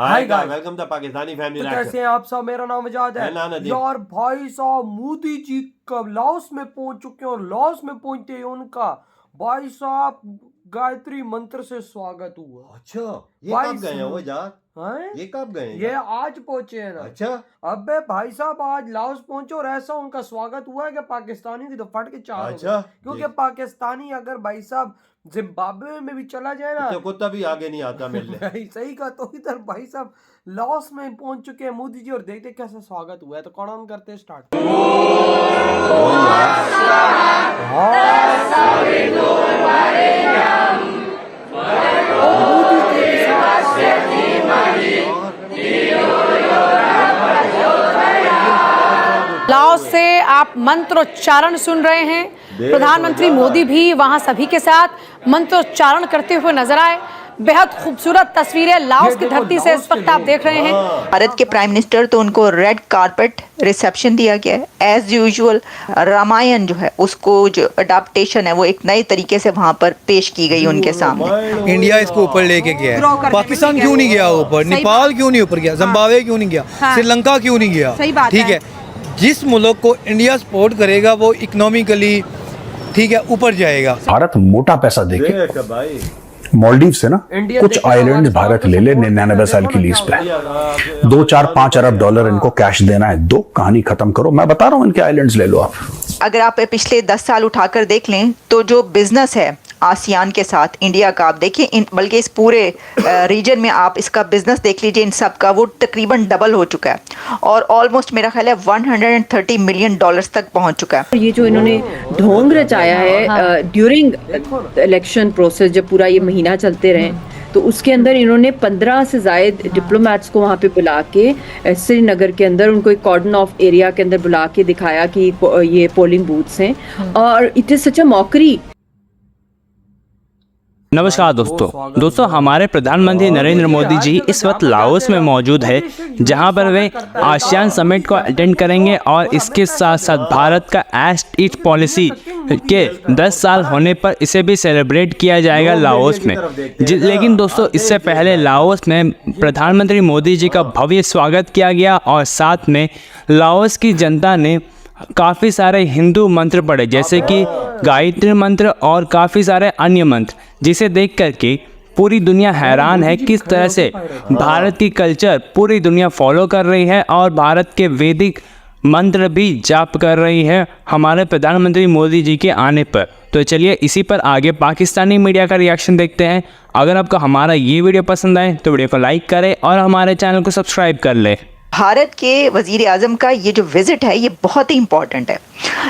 Hi guys, welcome to Pakistani family तो reaction. कैसे हैं आप सब। मेरा नाम आजाद है। यार भाई साहब मोदी जी कब लाओस में पहुंच चुके हैं और लाओस में पहुंचते ही उनका भाई साहब गायत्री मंत्र से स्वागत हुआ। अच्छा, ये भाई कब गए हैं वो यार? हैं? ये कब गए हैं ये यार? आज पहुंचे हैं ना। अच्छा, अबे भाई साहब आज लाओस पहुंचे और ऐसा उनका स्वागत हुआ है कि पाकिस्तानियों की तो फट के चार हो अच्छा, गए। क्योंकि पाकिस्तानी अगर भाई साहब जिम्बाब्वे में भी चला जाए ना तो कुत्ता भी आगे नहीं आता मिलने। भाई सही कहा। तो इधर भाई साहब लाओस में पहुंच चुके हैं मोदी जी और देखते कैसा स्वागत हुआ है। तो कौन ऑन करते हैं स्टार्ट। लाओस से आप मंत्रोच्चारण सुन रहे हैं। प्रधानमंत्री मोदी भी वहां सभी के साथ मंत्रोच्चारण करते हुए नजर आए। बेहद खूबसूरत तस्वीरें लाओस की धरती से इस वक्त आप देख रहे हैं। भारत के प्राइम मिनिस्टर तो उनको रेड कारपेट रिसेप्शन दिया गया है। एज यूजुअल रामायण जो है उसको जो अडाप्टेशन है वो एक नए तरीके से वहां पर पेश की गई उनके सामने। इंडिया इसको ऊपर लेके गया है। पाकिस्तान क्यों नहीं गया ऊपर? नेपाल क्यों नहीं ऊपर गया? जिम्बाब्वे क्यों नहीं गया? श्रीलंका क्यों नहीं गया? ठीक है, जिस मुल्क को इंडिया सपोर्ट करेगा वो इकोनॉमिकली ठीक है ऊपर जाएगा। भारत मोटा पैसा देके देख भाई, मालदीव से ना कुछ आइलैंड्स भारत ले ले 99 साल की लीज पे। 2-4-5 अरब डॉलर इनको कैश देना है। दो कहानी खत्म करो। मैं बता रहा हूँ इनके आइलैंड्स ले लो आप। अगर आप पिछले 10 साल उठाकर देख लें तो जो बिजनेस है आसियान के साथ इंडिया का, आप देखिए बल्कि इस पूरे रीजन में आप इसका बिजनेस देख लीजिए इन सब का, वो तकरीबन डबल हो चुका है और ऑलमोस्ट मेरा ख्याल है 130 मिलियन डॉलर्स तक पहुंच चुका है। ये जो इन्होंने ढोंग रचाया है ड्यूरिंग इलेक्शन प्रोसेस, जब पूरा ये महीना चलते रहे तो उसके अंदर इन्होंने 15 से ज़ायद डिप्लोमेट्स को वहाँ पे बुला के श्रीनगर के अंदर उनको एक कॉर्डन ऑफ एरिया के अंदर बुला के दिखाया कि ये पोलिंग बूथ्स हैं और it is such a mockery. नमस्कार दोस्तों हमारे प्रधानमंत्री नरेंद्र मोदी जी इस वक्त लाओस में मौजूद है, जहां पर वे आसियान समिट को अटेंड करेंगे और इसके साथ साथ भारत का एक्ट ईस्ट पॉलिसी के 10 साल होने पर इसे भी सेलिब्रेट किया जाएगा लाओस में। लेकिन दोस्तों इससे पहले लाओस में प्रधानमंत्री मोदी जी का भव्य स्वागत किया गया और साथ में लाओस की जनता ने काफ़ी सारे हिंदू मंत्र पढ़े, जैसे कि गायत्री मंत्र और काफ़ी सारे अन्य मंत्र, जिसे देख करके पूरी दुनिया हैरान है किस तरह से भारत की कल्चर पूरी दुनिया फॉलो कर रही है और भारत के वैदिक मंत्र भी जाप कर रही है हमारे प्रधानमंत्री मोदी जी के आने पर। तो चलिए इसी पर आगे पाकिस्तानी मीडिया का रिएक्शन देखते हैं। अगर आपको हमारा ये वीडियो पसंद आए तो वीडियो को लाइक करें और हमारे चैनल को सब्सक्राइब कर लें। भारत के वजीर आजम का ये जो विजिट है ये बहुत ही इम्पोर्टेंट है।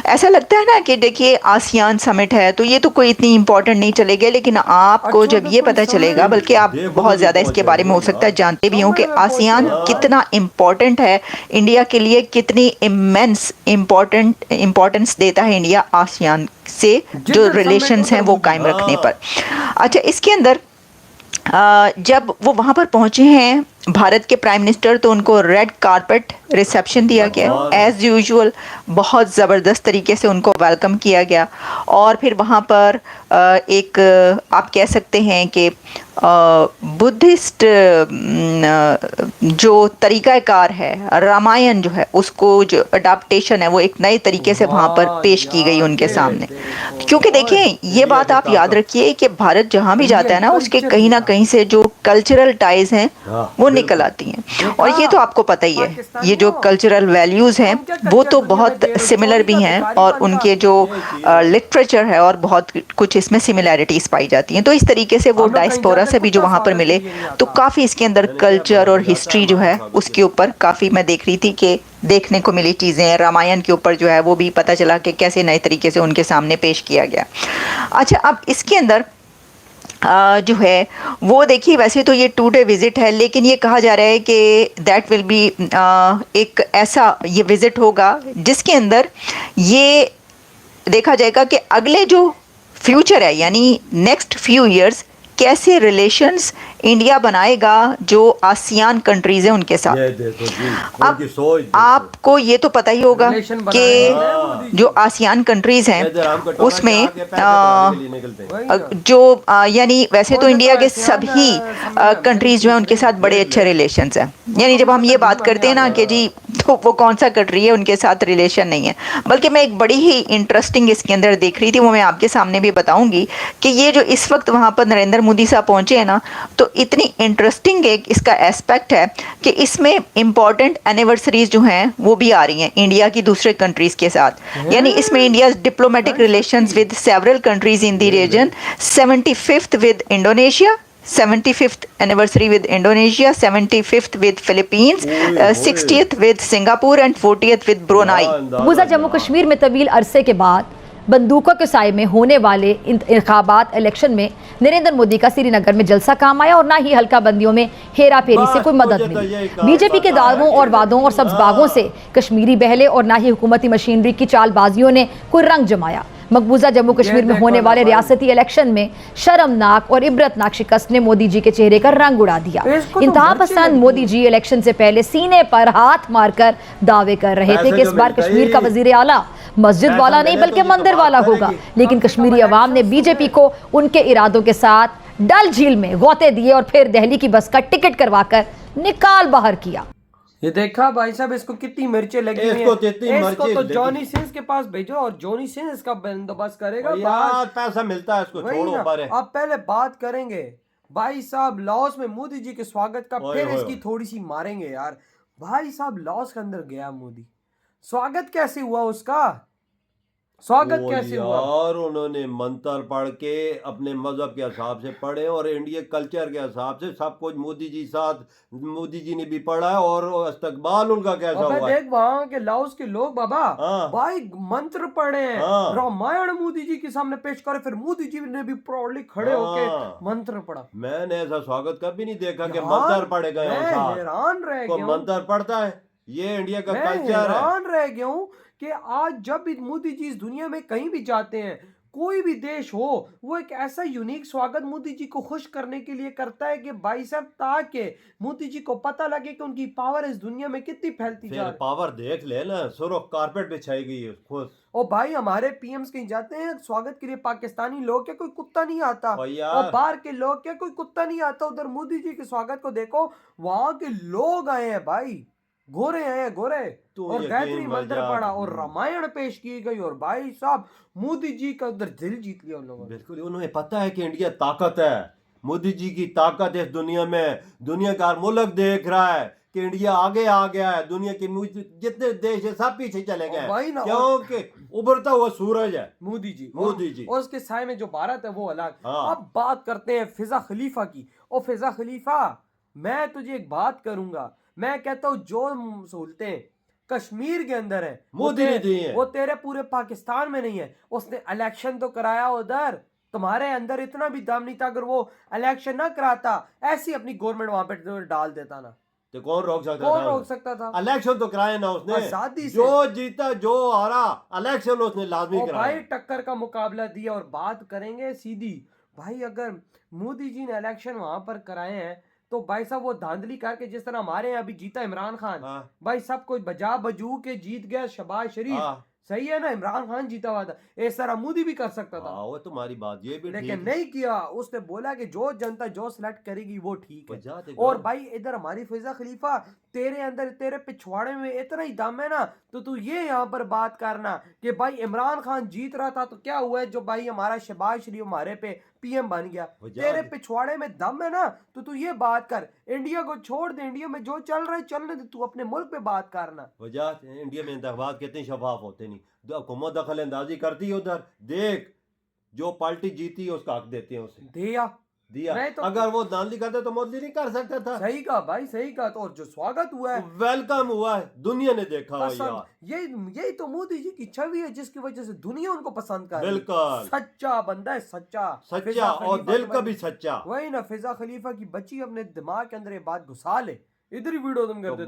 ऐसा लगता है ना कि देखिए आसियान समिट है तो ये तो कोई इतनी इम्पोर्टेंट नहीं चलेगा, लेकिन आपको जब ये पता चलेगा, बल्कि आप बहुत ज़्यादा इसके बारे में हो सकता है जानते भी हों कि आसियान कितना इम्पोर्टेंट है इंडिया के लिए, कितनी इमेंस इम्पोर्टेंस देता है इंडिया आसियान से जो रिलेशंस हैं वो कायम रखने पर। अच्छा, इसके अंदर जब वो वहाँ पर पहुँचे हैं भारत के प्राइम मिनिस्टर तो उनको रेड कारपेट रिसेप्शन दिया गया। एज यूजुअल बहुत ज़बरदस्त तरीके से उनको वेलकम किया गया और फिर वहाँ पर एक आप कह सकते हैं कि बुद्धिस्ट जो तरीक़ाकार है रामायण जो है उसको जो अडाप्टेशन है वो एक नए तरीके से वहाँ पर पेश की गई उनके सामने। क्योंकि देखें ये बात आप याद रखिए कि भारत जहाँ भी जाता है ना उसके कहीं ना कहीं से जो कल्चरल टाइज हैं वो निकल आती हैं और ये तो आपको पता ही है, ये जो कल्चरल वैल्यूज़ हैं वो तो बहुत सिमिलर भी हैं और उनके जो लिटरेचर है और बहुत कुछ इसमें सिमिलैरिटीज़ पाई जाती हैं। तो इस तरीके से वो डायस्पोरा से भी जो वहाँ पर मिले तो काफ़ी इसके अंदर कल्चर और हिस्ट्री जो है उसके ऊपर काफ़ी मैं देख रही थी कि देखने को मिली चीज़ें। रामायण के ऊपर जो है वो भी पता चला कि कैसे नए तरीके से उनके सामने पेश किया गया। अच्छा, अब इसके अंदर जो है वो देखिए, वैसे तो ये 2 डे विज़िट है लेकिन ये कहा जा रहा है कि दैट विल बी एक ऐसा ये विज़िट होगा जिसके अंदर ये देखा जाएगा कि अगले जो फ्यूचर है यानी नेक्स्ट फ्यू इयर्स कैसे रिलेशंस इंडिया बनाएगा जो आसियान कंट्रीज हैं उनके साथ। ये देखो जी, अब उनकी सोच देखो। आपको ये तो पता ही होगा रिलेशन बनाए हैं मोदी कि जी। जो आसियान कंट्रीज हैं इधर हम कटोरा उसमें के आगे पैसे बनाने के लिए निकलते हैं। वही ना। जो यानी वैसे तो वो इंडिया के आसियान सभी सम्मेलन कंट्रीज जो हैं उनके साथ बड़े अच्छे रिलेशंस हैं। यानी जब हम ये बात करते हैं ना कि जी तो वो कौन सा कंट्री है उनके साथ रिलेशन नहीं है। बल्कि मैं एक बड़ी ही इंटरेस्टिंग इसके अंदर देख रही थी, वो मैं आपके सामने भी बताऊंगी कि ये जो इस वक्त वहाँ पर नरेंद्र मोदी साहब पहुँचे हैं ना, तो इतनी इंटरेस्टिंग एक इसका एस्पेक्ट है कि इसमें इम्पॉर्टेंट एनिवर्सरीज जो हैं वो भी आ रही हैं इंडिया की दूसरे कंट्रीज़ के साथ। यानी इसमें India diplomatic relations with several countries in the region, 75th with Indonesia, 75th anniversary with Indonesia, 75th with Philippines, 60th with Singapore and 40th with Brunei। मकबूजा जम्मू कश्मीर में तवील अरसे के बाद बंदूकों के साए में होने वाले इंतखाबात इलेक्शन में नरेंद्र मोदी का श्रीनगर में जलसा काम आया और ना ही हल्का बंदियों में हेरा फेरी से कोई मदद मिली। बीजेपी के दावों और वादों और सब्ज बागों से कश्मीरी बहले और ना ही हुकूमती मशीनरी की चालबाजियों ने कोई रंग जमाया। मकबूजा जम्मू कश्मीर में होने वाले रियासती इलेक्शन में शर्मनाक और इबरतनाक शिकस्त ने मोदी जी के चेहरे का रंग उड़ा दिया। इंतहा पसंद मोदी जी इलेक्शन से पहले सीने पर हाथ मारकर दावे कर रहे थे कि इस बार कश्मीर का वजीर आला मस्जिद वाला नहीं बल्कि मंदिर वाला होगा, लेकिन कश्मीरी अवाम ने बीजेपी को उनके इरादों के साथ डल झील में गौते दिए और फिर दिल्ली की बस का टिकट करवाकर निकाल बाहर किया। ये देखा भाई साहब, इसको कितनी मिर्चें लगी हुई इसको हैं। कितनी इसको मिर्चें तो लगी। जॉनी सिंस के पास भेजो और जॉनी सिंस इसका बंदोबस्त करेगा। यार पैसा मिलता है इसको, वही छोड़ो ना। बारे। अब पहले बात करेंगे भाई साहब लाओस में मोदी जी के स्वागत का, ओए फिर ओए इसकी थोड़ी सी मारेंगे यार। भाई साहब लाओस के अंदर गया मोदी, स्वागत कैसे हुआ उसका? स्वागत कैसे हुआ? यार उन्होंने मंत्र पढ़ के अपने मजहब के हिसाब से पढ़े और इंडिया कल्चर के हिसाब से सब कुछ मोदी जी साथ, मोदी जी ने भी पढ़ा है और इस्तकबाल उनका कैसा अबे हुआ है। देख वहाँ के लाओस के लोग बाबा हाँ। भाई मंत्र पढ़े हैं, हाँ। रामायण मोदी जी के सामने पेश करे, फिर मोदी जी ने भी प्राउडली खड़े होके हाँ। मंत्र पढ़ा। मैंने ऐसा स्वागत कभी नहीं देखा कि यार, मंत्र पढ़े गए मैं हैरान रह को गया हूँ। मंत्र पढ़ता है, ये इंडिया का मैं कल्चर है। हैरान रह गया हूँ कि आज जब भी मोदी जी इस दुनिया में कहीं भी जाते हैं, कोई भी देश हो, वो एक ऐसा यूनिक स्वागत मोदी जी को खुश करने के लिए करता है कि भाई साहब ताकि मोदी जी को पता लगे कि उनकी पावर इस दुनिया में कितनी फैलती जा रही है। पावर देख ले ना, सुर्ख कारपेट बिछाई गई है खुश। और भाई हमारे पीएम्स कहीं जाते हैं स्वागत के लिए, पाकिस्तानी लोग क्या कोई कुत्ता नहीं आता, और यार। और बाहर के लोग क्या कोई कुत्ता नहीं आता। उधर मोदी जी के स्वागत को देखो, वहां के लोग आए हैं भाई, गोरे आए हैं गोरे, और गायत्री मंत्र पढ़ा और रामायण पेश की गई, और भाई साहब मोदी जी का उधर दिल जीत लिया उन लोगों ने। बिल्कुल, उन्हें पता है कि इंडिया ताकत है, मोदी जी की ताकत है इस दुनिया में। दुनिया का मुल्क देख रहा है कि इंडिया आगे आ गया है, दुनिया के जितने देश है सब पीछे चले गए हैं, क्योंकि उभरता हुआ सूरज है मोदी जी। और उसके साए में जो भारत है वो अलग। हाँ। अब बात करते हैं फिजा खलीफा की। और फिजा खलीफा, मैं तुझे एक बात करूंगा, मैं कहता हूँ जो सहूलतें कश्मीर के अंदर है मोदी ने दी है, वो तेरे पूरे पाकिस्तान में नहीं है। उसने इलेक्शन तो कराया उधर, तुम्हारे अंदर इतना भी दम नहीं था, अगर वो इलेक्शन ना कराता ऐसी अपनी गवर्नमेंट वहां पे डाल देता ना, तो कौन रोक सकता था? इलेक्शन तो कराया ना उसने, आजादी से। जो जीता जो हारा इलेक्शन उसने लाजमी कराया। भाई टक्कर का मुकाबला दिया। और बात करेंगे सीधी भाई, अगर मोदी जी ने इलेक्शन वहां पर कराए हैं तो भाई साहब वो धांधली करके, जिस तरह हमारे यहाँ अभी जीता इमरान खान, भाई सब कुछ बजा बजू के जीत गया, शबाज शरीफ, सही है ना, इमरान खान जीता हुआ था, इस तरह मोदी भी कर सकता था। वो तुम्हारी बात ये भी लेकिन नहीं किया। उसने बोला कि जो जनता जो सिलेक्ट करेगी वो ठीक है। और भाई इधर हमारी फिजा खलीफा, तेरे अंदर तेरे पिछवाड़े में इतना ही दम है ना, तो तू ये यहाँ पर बात करना कि भाई इमरान खान जीत रहा था तो क्या हुआ है, जो भाई हमारा शहबाज शरीफ हमारे पे पीएम बन गया, तेरे पिछवाड़े में दम है ना, तो तू ये बात कर। इंडिया को छोड़ दे, इंडिया में जो चल रहा है चलने दे, तू अपने मुल्क पे बात करना। इंडिया में इंतखाबात कितने शफाफ होते नहीं, हुकूमत दखल अंदाजी करती है उधर। देख जो पार्टी जीती है उसका हक देते हैं, उसे दिया। तो अगर वो दांधली करते तो मोदी नहीं कर सकता था। सही कहा भाई, सही कहा। तो और जो स्वागत हुआ है, वेलकम हुआ है, दुनिया ने देखा यार। यही तो मोदी जी की छवि है जिसकी वजह से दुनिया उनको पसंद कर रही है। बिल्कुल सच्चा बंदा है, सच्चा और दिल का भी सच्चा। वही ना, फिजा खलीफा की बच्ची अपने दिमाग के अंदर ये बात घुसा ले। इधर ही वीडियो तुम कर दे।